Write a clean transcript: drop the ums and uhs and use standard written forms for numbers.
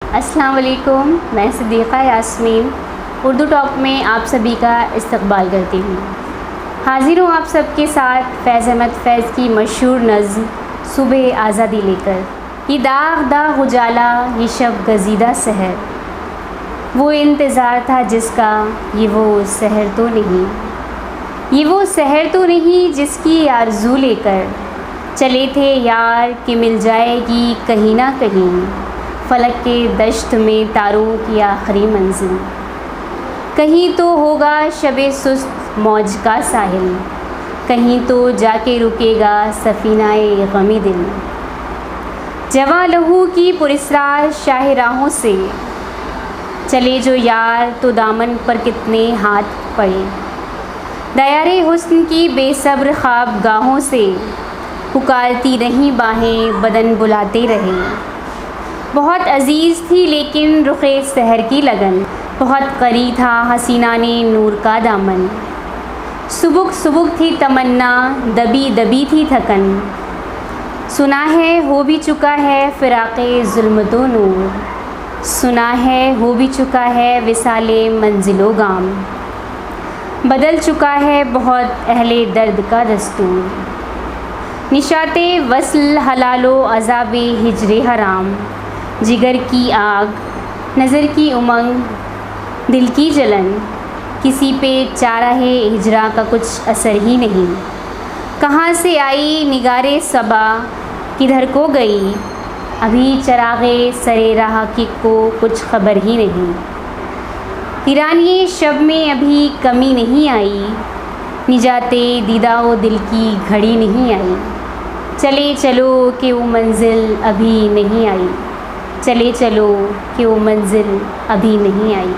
अस्सलाम वालेकुम, मैं सिद्दीक़ा यास्मीन उर्दू टॉक में आप सभी का इस्तकबाल करती हूँ। हाज़िर हूँ आप सबके साथ फैज़ अहमद फैज़ की मशहूर नज़्म सुबह आज़ादी लेकर। ये दाग दाग उजाला, ये शब गज़ीदा सहर, वो इंतज़ार था जिसका, ये वो सहर तो नहीं, ये वो सहर तो नहीं जिसकी आरज़ू लेकर चले थे यार कि मिल जाएगी कहीं ना कहीं फ़लक के दश्त में तारों की आखिरी मंजिल। कहीं तो होगा शबे सुस्त मौज का साहिल, कहीं तो जाके रुकेगा सफ़ीनाए गमी दिल। जवां लहू की पुरस्रार शाहराहों से चले जो यार, तो दामन पर कितने हाथ पड़े। दयारे हुस्न की बेसब्र ख्वाब गाहों से पुकारती रहीं बाहें, बदन बुलाते रहे। बहुत अजीज़ थी लेकिन रुखे सहर की लगन, बहुत करीब था हसीना ने नूर का दामन। सुबुक सुबुक थी तमन्ना, दबी दबी थी थकन, सुना है हो भी चुका है फ़िराक़े ज़ुल्मतो नूर, सुना है हो भी चुका है विसाले मंजिलो गाम। बदल चुका है बहुत अहले दर्द का दस्तूर, निशाते वस्ल हलालो अज़ाबे हिजरे हराम। जिगर की आग, नज़र की उमंग, दिल की जलन, किसी पे चाराहे हिजरा का कुछ असर ही नहीं। कहाँ से आई निगारे सबा, किधर को गई, अभी चरागे सरे राह की को कुछ खबर ही नहीं। तिरानी शब में अभी कमी नहीं आई, निजाते दीदाओ दिल की घड़ी नहीं आई। चले चलो कि वो मंजिल अभी नहीं आई, चले चलो कि वो मंजिल अभी नहीं आई।